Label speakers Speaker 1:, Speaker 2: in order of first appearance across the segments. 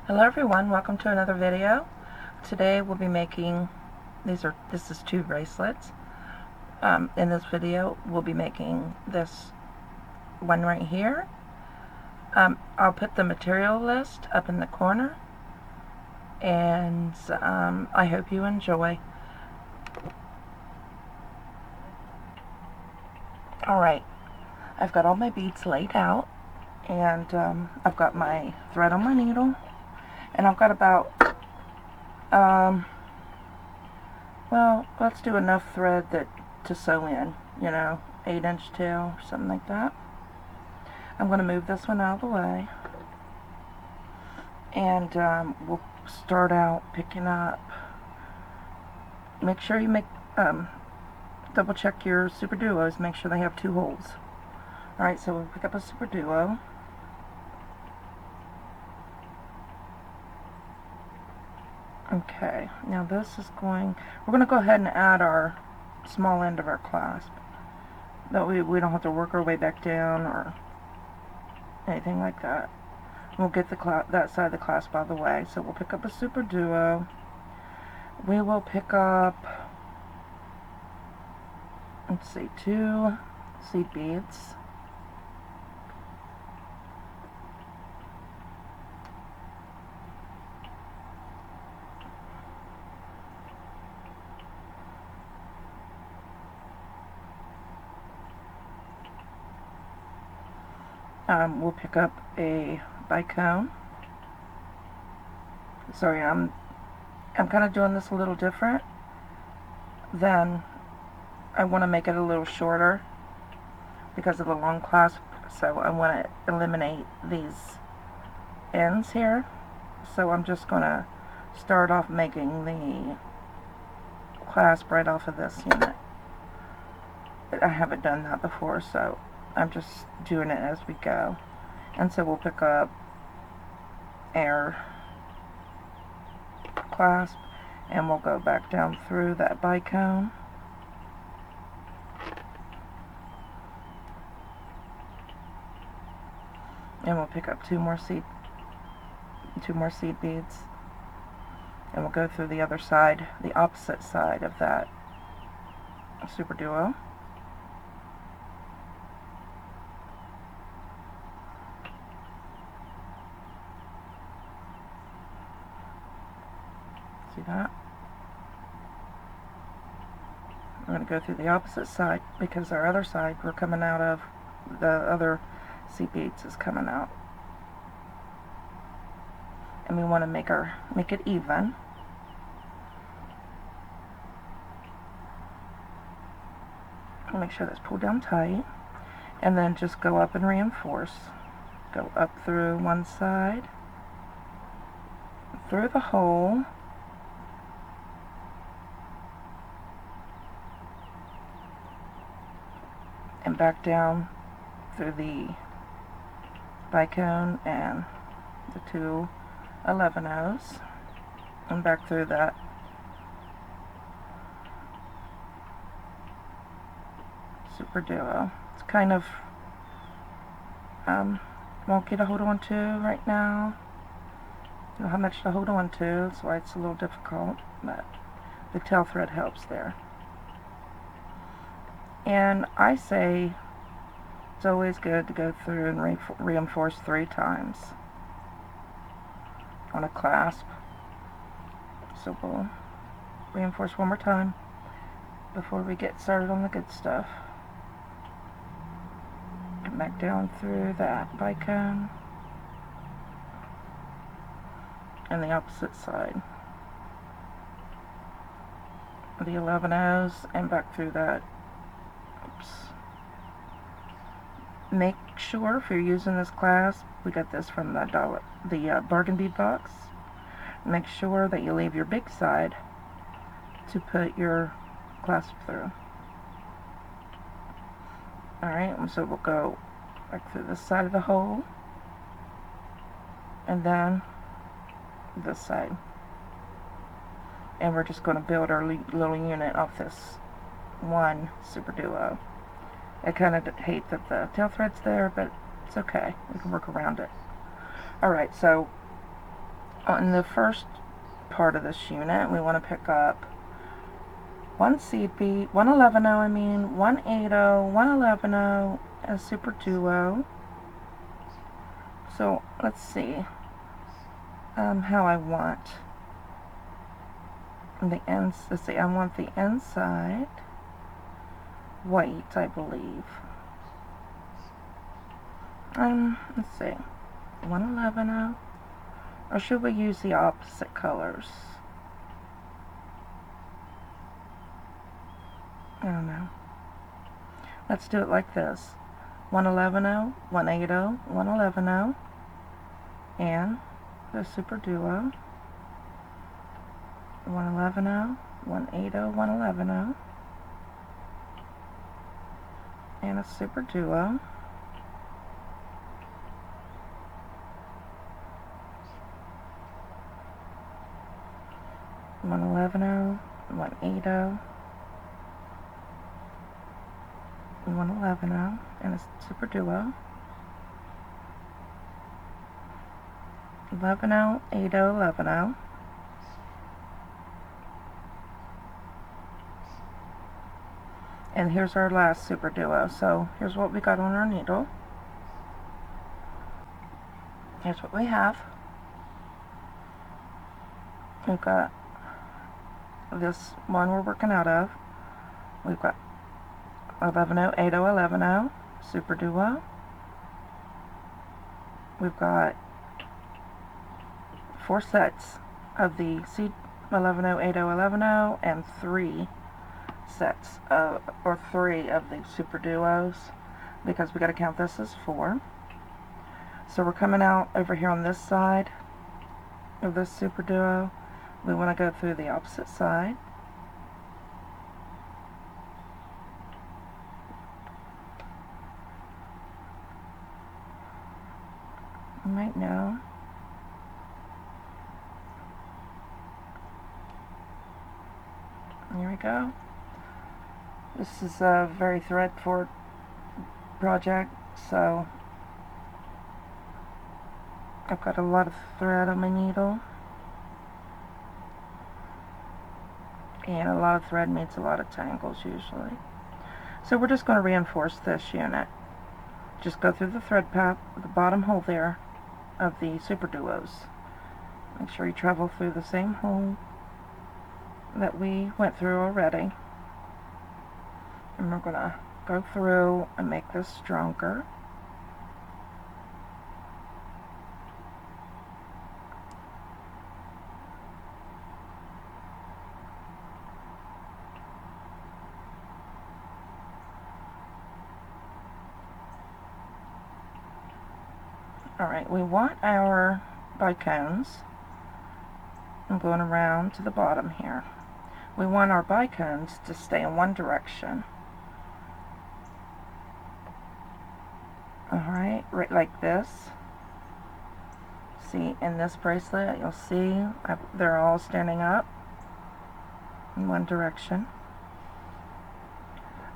Speaker 1: Hello everyone, welcome to another video. Today we'll be making, this is 2 bracelets. In this video we'll be making this one right here. I'll put the material list up in the corner, and I hope you enjoy. Alright, I've got all my beads laid out, and I've got my thread on my needle, and I've got about well, let's do enough thread to sew in, 8-inch tail, something like that. I'm going to move this one out of the way, and we'll start out picking up. Make sure you double check your Superduos, make sure they have 2 holes. Alright, so we'll pick up a Superduo. Okay, now this is we're going to go ahead and add our small end of our clasp. That way we don't have to work our way back down or anything like that. We'll get that side of the clasp out of the way. So we'll pick up a Superduo. We will pick up, let's see, 2 seed beads. We'll pick up a bicone. Sorry, I'm kind of doing this a little different. Then I want to make it a little shorter because of the long clasp, so I want to eliminate these ends here. So I'm just going to start off making the clasp right off of this unit. I haven't done that before, so I'm just doing it as we go. And so we'll pick up our clasp, and we'll go back down through that bicone. And we'll pick up two more seed beads. And we'll go through the other side, the opposite side of that Superduo. See that? I'm going to go through the opposite side because our other side we're coming out of, the other seed beads is coming out. And we want to make it even. Make sure that's pulled down tight, and then just go up and reinforce. Go up through one side, through the hole, and back down through the bicone and the 2 11-ohs, and back through that Superduo. It's kind of wonky to hold on to right now. You don't have much to hold on to, that's why it's a little difficult, but the tail thread helps there. And I say it's always good to go through and reinforce 3 times on a clasp. So we'll reinforce one more time before we get started on the good stuff. Come back down through that bicone and the opposite side, the 11-ohs, and back through that. Oops. Make sure, if you're using this clasp, we got this from the bargain bead box, make sure that you leave your big side to put your clasp through. Alright, so we'll go back through this side of the hole, and then this side. And we're just going to build our little unit off this one Superduo. I kind of hate that the tail thread's there, but it's okay. We can work around it. Alright, so On the first part of this unit, we want to pick up one seed bead, 111 I mean, 180, 111, a Superduo. So let's see how I want the ends. Let's see, I want the inside white, I believe. Let's see, 111, or should we use the opposite colors? I don't know. Let's do it like this: 111, 180, 111, and the Superduo. 111, 180, 111, and a Superduo. 111, 180, 111, and a Superduo. 11, 80, 11. And here's our last Superduo. So here's what we got on our needle. Here's what we have. We've got this one we're working out of. We've got 11, 80, 11, Superduo. We've got 4 sets of the C11, 80, 11, and 3 sets or 3 of the Superduos, because we got to count this as 4. So we're coming out over here on this side of this Superduo. We want to go through the opposite side. You might know. Here we go. This is a very thread-forward project, so I've got a lot of thread on my needle, and a lot of thread means a lot of tangles usually. So we're just going to reinforce this unit. Just go through the thread path, the bottom hole there of the Superduos. Make sure you travel through the same hole that we went through already. And we're going to go through and make this stronger. Alright, we want our bicones. I'm going around to the bottom here. We want our bicones to stay in one direction. Alright, right like this. See, in this bracelet, you'll see they're all standing up in one direction.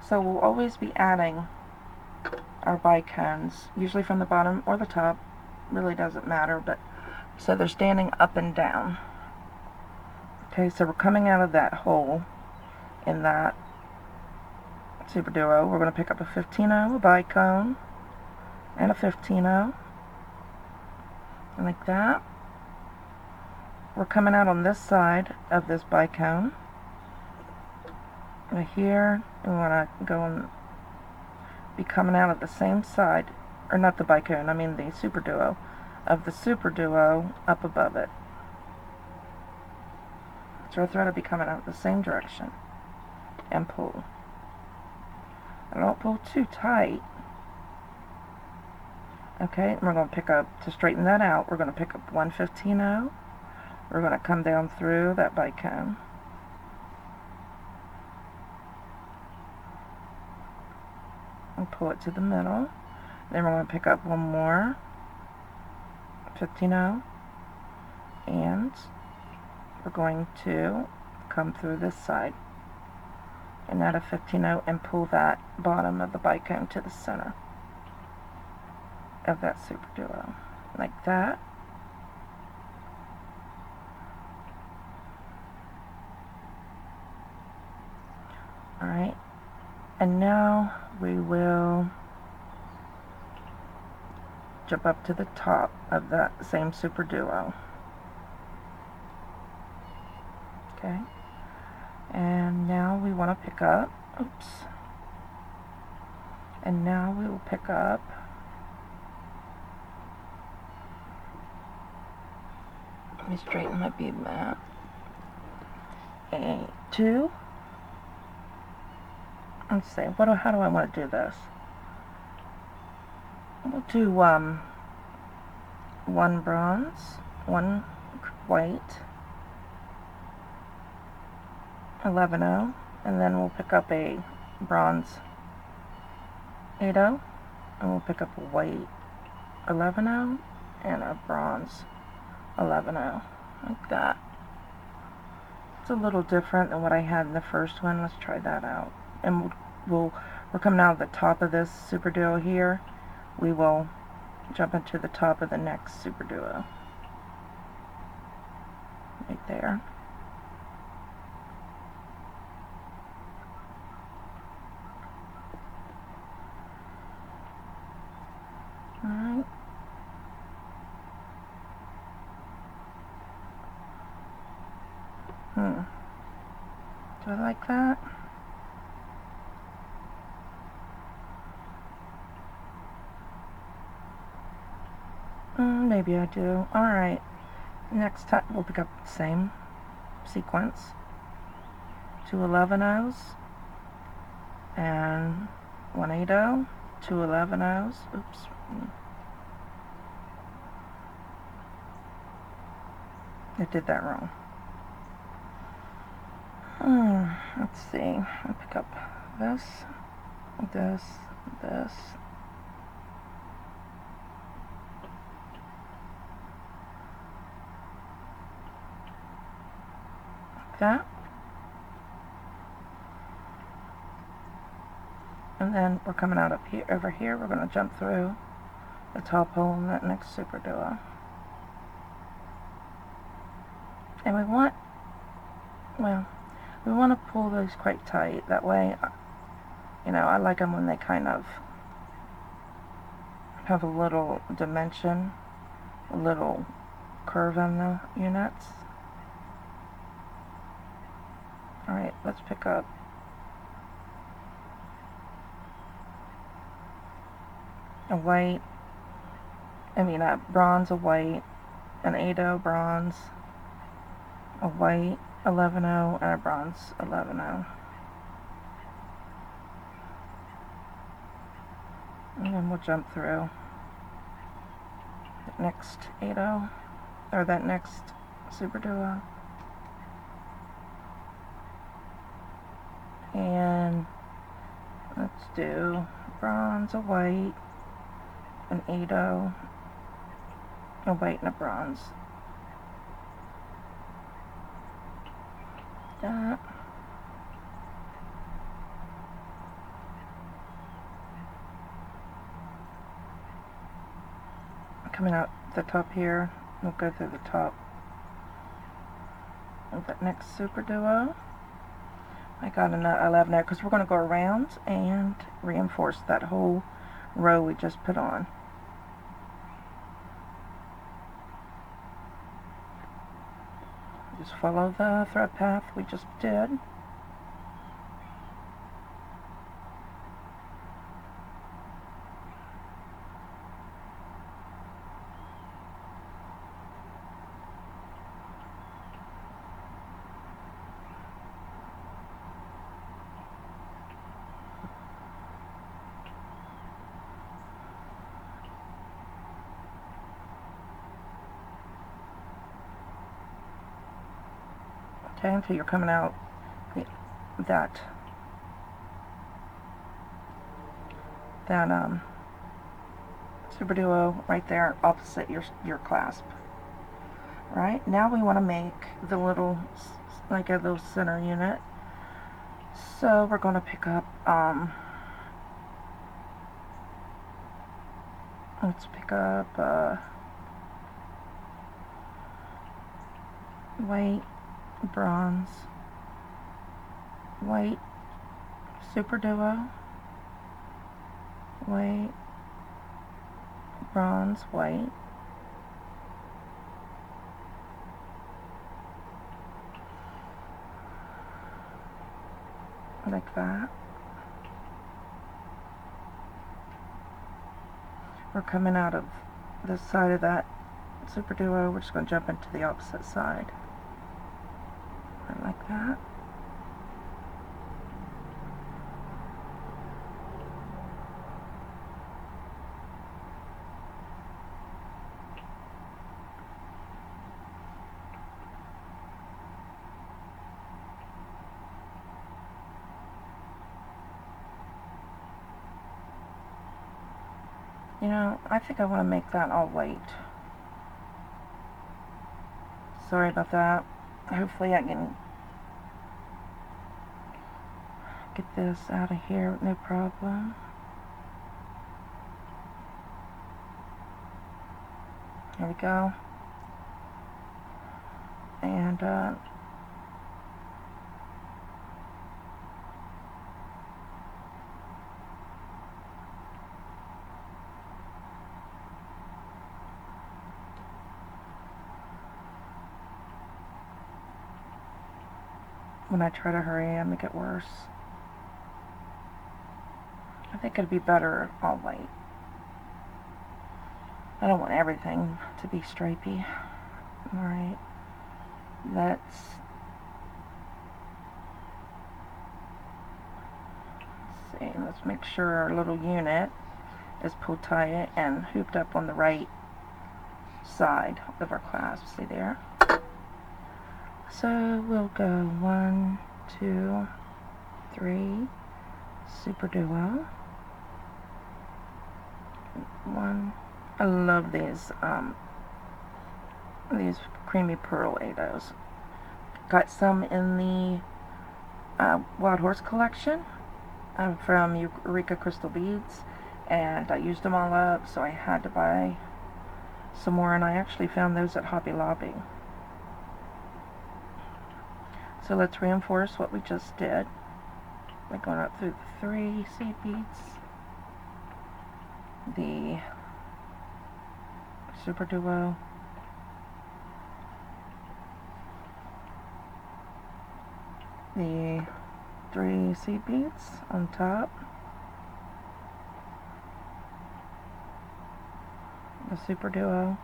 Speaker 1: So we'll always be adding our bicones, usually from the bottom or the top, really doesn't matter, but so they're standing up and down. Okay, so we're coming out of that hole in that Superduo. We're going to pick up a 15, a bicone, and a 15, like that. We're coming out on this side of this bicone. Right here, we want to go and be coming out of the same side, or not the bicone, I mean the Superduo, of the Superduo up above it. So our thread will be coming out the same direction, and pull. And don't pull too tight. Okay, and we're going to pick up, to straighten that out, we're going to pick up 115. We're going to come down through that bicone. And pull it to the middle. Then we're going to pick up one more 15, and we're going to come through this side and add a 15, and pull that bottom of the bicone to the center of that Superduo, like that. Alright, and now we will jump up to the top of that same Superduo. Okay, and now we want to pick up, oops, and now we will pick up let me straighten my bead mat. Two. Let's see. How do I want to do this? We'll do one bronze, one white, 11-0, and then we'll pick up a bronze 8-0, and we'll pick up a white 11-0 and a bronze 11-0, like that. It's a little different than what I had in the first one. Let's try that out. And we're coming out of the top of this Superduo here. We will jump into the top of the next Superduo. Right there. Alright. Do I like that? Maybe I do. Alright. Next time we'll pick up the same sequence. 2 11-0s and 1 8-0, 2 11-0s. Oops. I did that wrong. Let's see. I'll pick up this, this, this. Like that. And then we're coming out up here, over here. We're going to jump through the top hole in that next Superduo. And we want to pull those quite tight. That way, you know, I like them when they kind of have a little dimension, a little curve on the units. Alright, let's pick up a white, a bronze, a white, an 8-0 bronze, a white 11-0, and a bronze 11-0. And then we'll jump through the next 8-0, or that next Superduo. And let's do bronze, a white, an 8-0, a white, and a bronze. That. Coming out the top here, we'll go through the top of that next Superduo. I got an 11 there because we're going to go around and reinforce that whole row we just put on. Just follow the thread path we just did. Okay, until you're coming out that Superduo right there opposite your clasp. Right, now we want to make the little, like a little center unit. So we're going to pick up, let's pick up white, bronze, white, Superduo, white, bronze, white, like that. We're coming out of this side of that Superduo, we're just going to jump into the opposite side. Right like that. You know, I think I want to make that all white. Sorry about that. Hopefully I can get this out of here, no problem. There we go. And when I try to hurry, I make it worse. I think it'd be better all white. I don't want everything to be stripy. Alright, let's see, let's make sure our little unit is pulled tight and hooped up on the right side of our clasp. See there? So we'll go 1, 2, 3, Superduo. 1. I love these creamy pearl eidos. Got some in the Wild Horse collection from Eureka Crystal Beads, and I used them all up, so I had to buy some more, and I actually found those at Hobby Lobby. So let's reinforce what we just did by going up through the 3 seed beads, the Superduo, the 3 seed beads on top, the Superduo,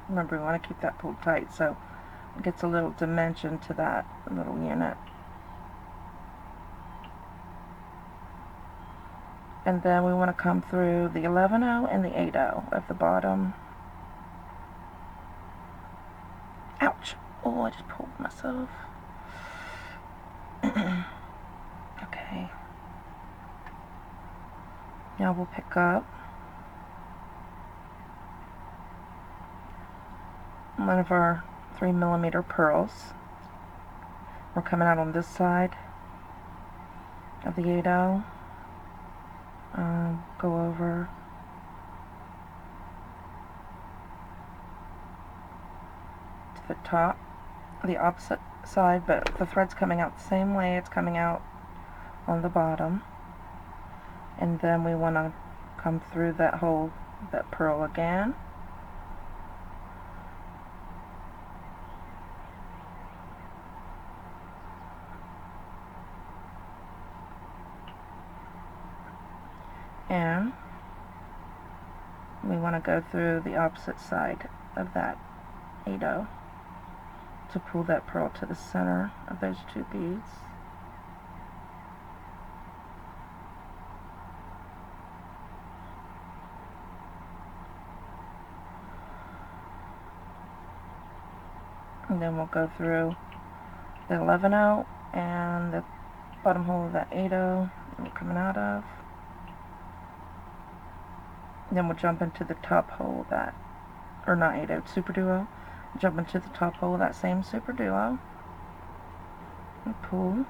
Speaker 1: remember we want to keep that pulled tight so it gets a little dimension to that little unit. And then we want to come through the 11-0 and the 8-0 at the bottom. Ouch! Oh, I just pulled myself. Okay. Now we'll pick up one of our 3mm pearls. We're coming out on this side of the 8-0. Go over to the top, the opposite side, but the thread's coming out the same way it's coming out on the bottom. And then we want to come through that hole, that pearl again. And we want to go through the opposite side of that 8-0 to pull that pearl to the center of those 2 beads. And then we'll go through the 11-0 and the bottom hole of that 8-0 that we're coming out of. Then we'll jump into the top hole of that, or not 8-0, Superduo. Jump into the top hole of that same Superduo and pull.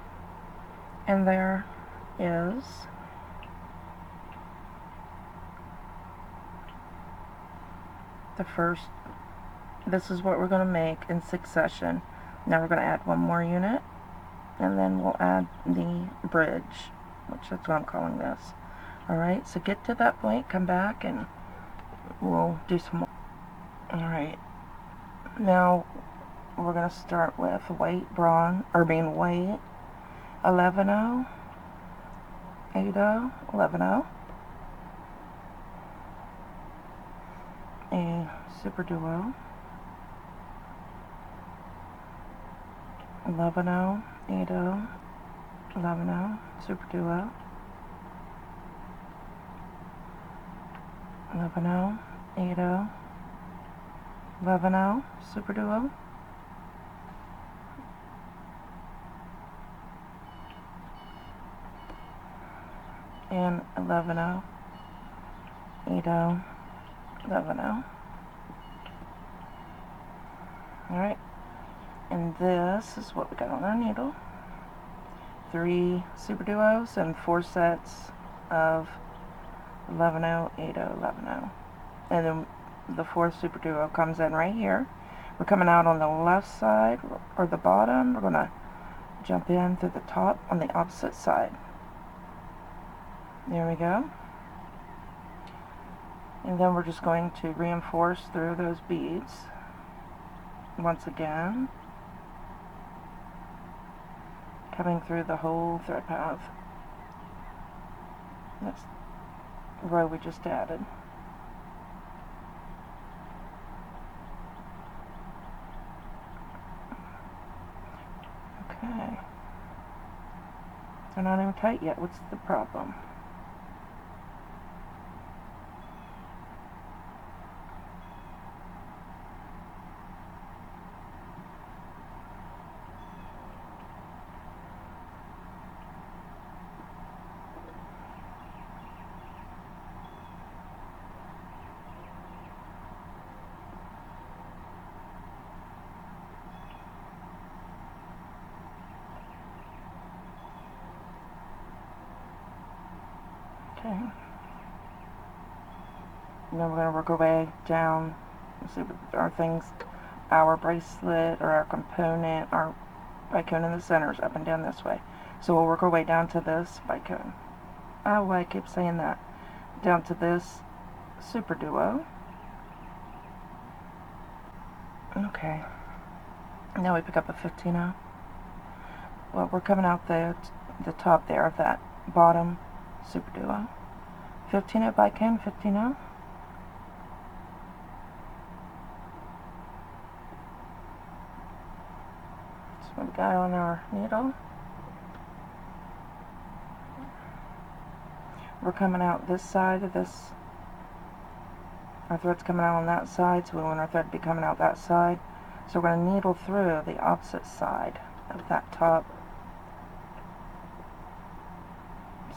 Speaker 1: And there is the first. This is what we're going to make in succession Now we're going to add one more unit, and then we'll add the bridge, which is what I'm calling this. Alright, so get to that point, come back, and we'll do some more. Alright, now we're going to start with white, white, 11-0, 8-0, 11-0, a superduo, 11-0, 8-0, 11-0, superduo, 11-0, 8-0, 11-0, superduo, and 11-0, 8-0, 11-0. Alright, and this is what we got on our needle. 3 superduos and 4 sets of 11-0, 8-0, 11-0. And then the 4th superduo comes in right here. We're coming out on the left side, or the bottom. We're going to jump in through the top on the opposite side. There we go. And then we're just going to reinforce through those beads once again, coming through the whole thread path. That's the row we just added. Okay. They're not even tight yet. What's the problem? Okay. And then we're going to work our way down. See our things, our bracelet or our component, our bicone in the center is up and down this way. So we'll work our way down to this bicone. Oh, I keep saying that. Down to this superduo. Okay. Now we pick up a 15-0. Well, we're coming out the top there of that bottom superduo. 15-0 bicone, 15-0. That's what we got on our needle. We're coming out this side of this. Our thread's coming out on that side, so we want our thread to be coming out that side. So we're going to needle through the opposite side of that top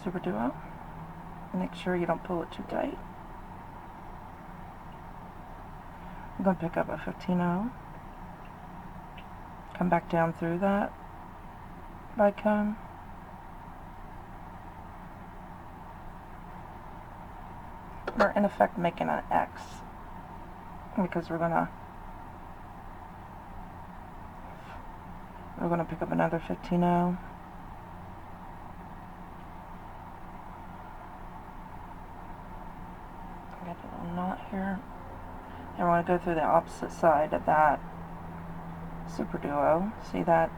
Speaker 1: superduo. Make sure you don't pull it too tight. I'm going to pick up a 15-0. Come back down through that bicone. We're in effect making an X because we're gonna pick up another 15-0. Got a little knot here, and we're going to go through the opposite side of that superduo. See that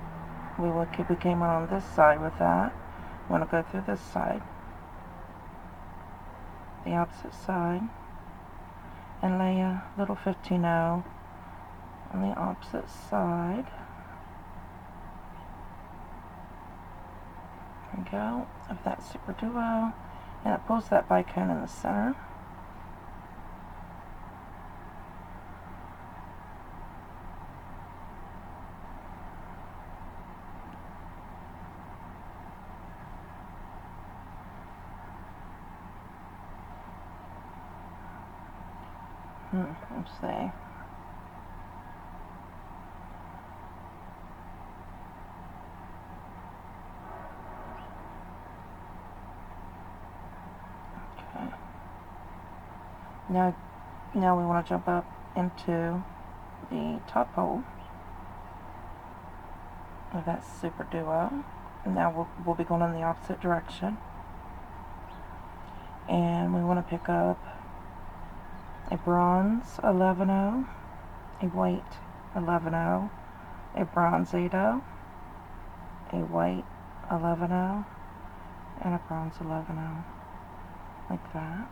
Speaker 1: we came on this side with that. We want to go through this side, the opposite side, and lay a little 15-0 on the opposite side. There we go, of that superduo, and it pulls that bicone in the center. Let's see. Okay. Now we want to jump up into the top hole. of that Superduo. Now we'll be going in the opposite direction. And we want to pick up a bronze 11-0, a white 11-0, a bronze 8-0, a white 11-0, and a bronze 11-0, like that.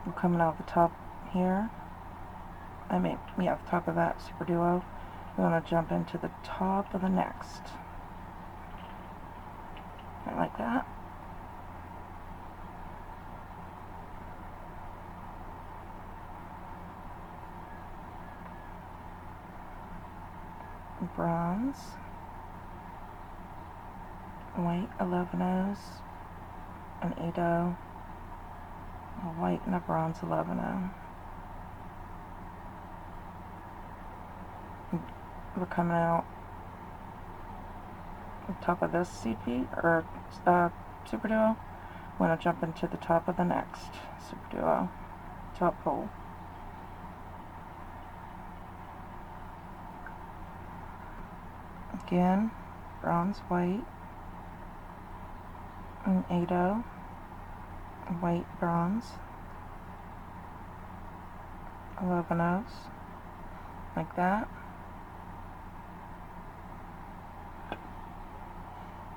Speaker 1: We're coming out the top here. The top of that Superduo. We want to jump into the top of the next. Like that. Bronze, white 11-0s, an 8-0, a white and a bronze 11-0. We're coming out the top of this seed bead or Superduo. We're going to jump into the top of the next Superduo, top pole. Again, bronze, white, an 8-0, white, bronze, 11-0s, like that.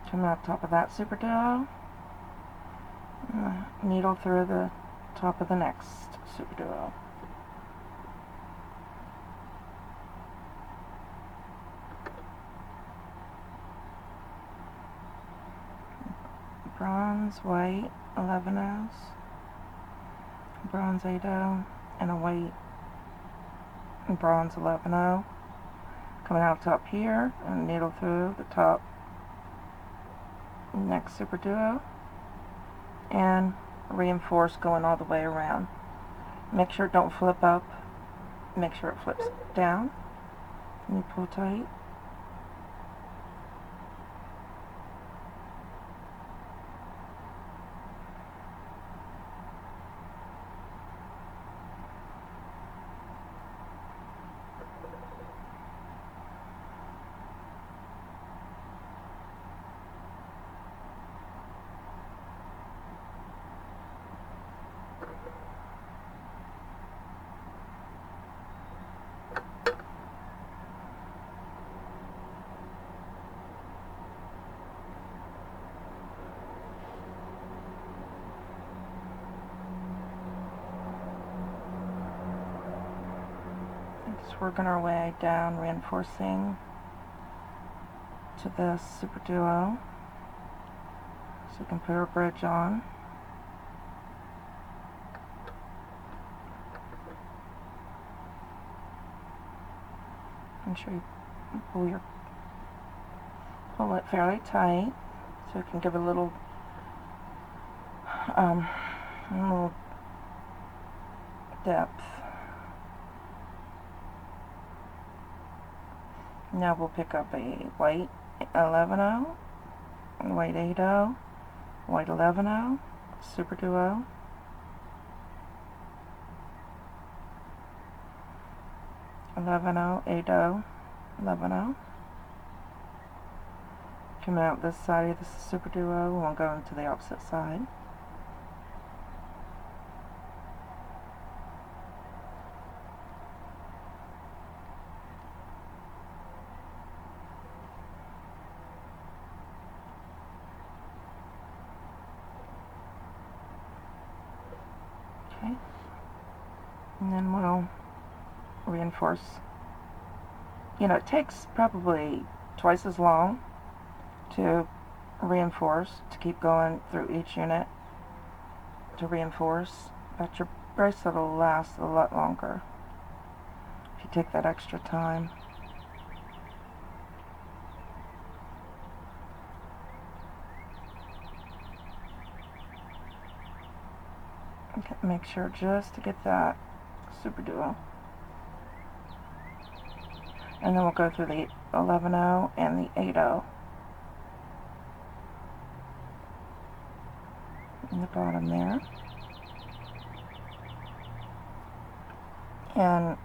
Speaker 1: Come out top of that Superduo, needle through the top of the next Superduo. Bronze, white, 11-0s, bronze 8-0, and a white and bronze 11-0. Coming out top here, and needle through the top next Superduo, and reinforce going all the way around. Make sure it don't flip up. Make sure it flips down. And you pull tight. Just working our way down, reinforcing to this Superduo so we can put our bridge on. Make sure you pull it fairly tight so it can give a little depth. Now we'll pick up a white 11-0, white 8-0, white 11-0, Superduo, 11-0, 8-0, 11-0. Coming out this side of the Superduo, we'll go into the opposite side. Okay, and then we'll reinforce. You know, it takes probably twice as long to reinforce, to keep going through each unit to reinforce, but your bracelet will last a lot longer if you take that extra time. Okay, make sure just to get that Superduo. And then we'll go through the 11-0 and the 8-0 in the bottom there. And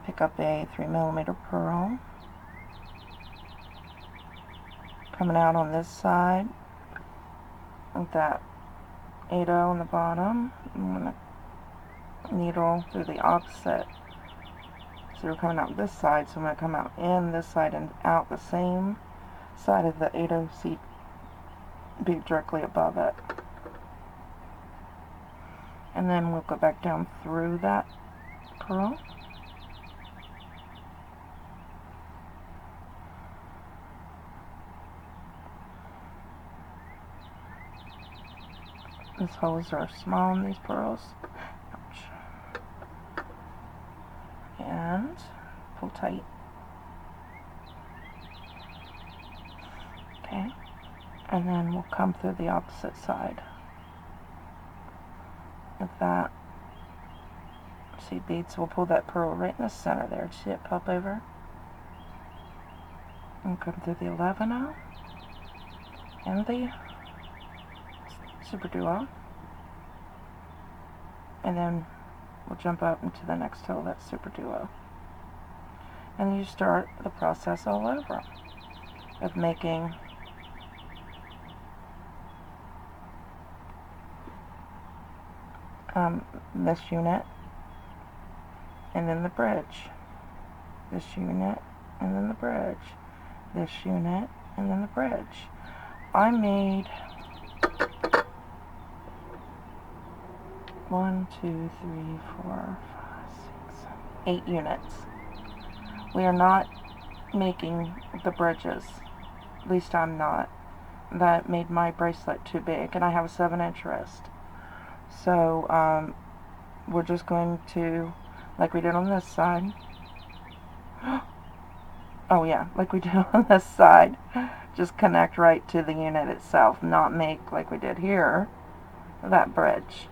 Speaker 1: pick up a 3mm pearl, coming out on this side with that 8/0 on the bottom. I'm going to needle through the opposite. So we're coming out this side, so I'm going to come out in this side and out the same side of the 8/0 seed bead directly above it. And then we'll go back down through that pearl. These holes are small in these pearls. Ouch. And pull tight. Okay. And then we'll come through the opposite side with that seed bead. So we'll pull that pearl right in the center there. See it pop over? And come through the 11/0 and the Superduo. And then we'll jump up into the next hole, that's Superduo. And you start the process all over of making this unit, and then the bridge, this unit, and then the bridge, this unit, and then the bridge. I made 1, 2, 3, 4, 5, 6, 7, 8 units. We are not making the bridges, at least I'm not. That made my bracelet too big, and I have a 7-inch wrist. So we're just going to, like we did on this side, oh yeah, like we did on this side, just connect right to the unit itself, not make, like we did here, that bridge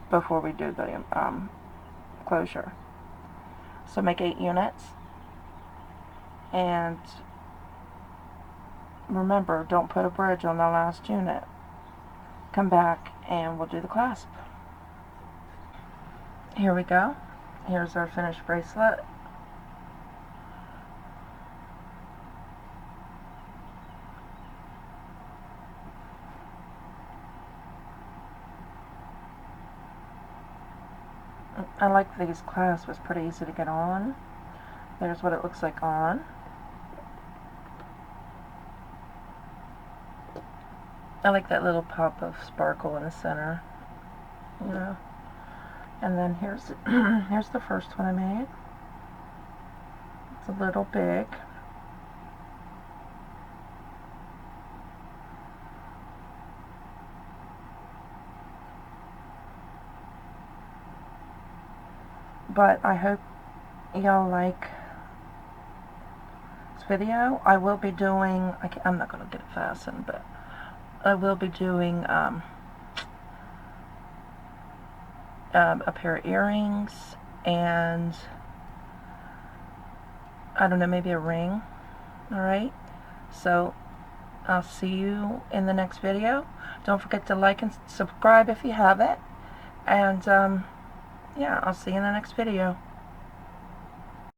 Speaker 1: before we do the closure. So make 8 units, and remember, don't put a bridge on the last unit. Come back and we'll do the clasp. Here we go. Here's our finished bracelet. I like these clasps, it's pretty easy to get on. There's what it looks like on. I like that little pop of sparkle in the center, you know. And then here's here's the first one I made. It's a little big. But I hope y'all like this video. I will be doing, I'm not going to get it fastened, but I will be doing a pair of earrings and I don't know, maybe a ring. Alright, so I'll see you in the next video. Don't forget to like and subscribe if you haven't, and yeah, I'll see you in the next video.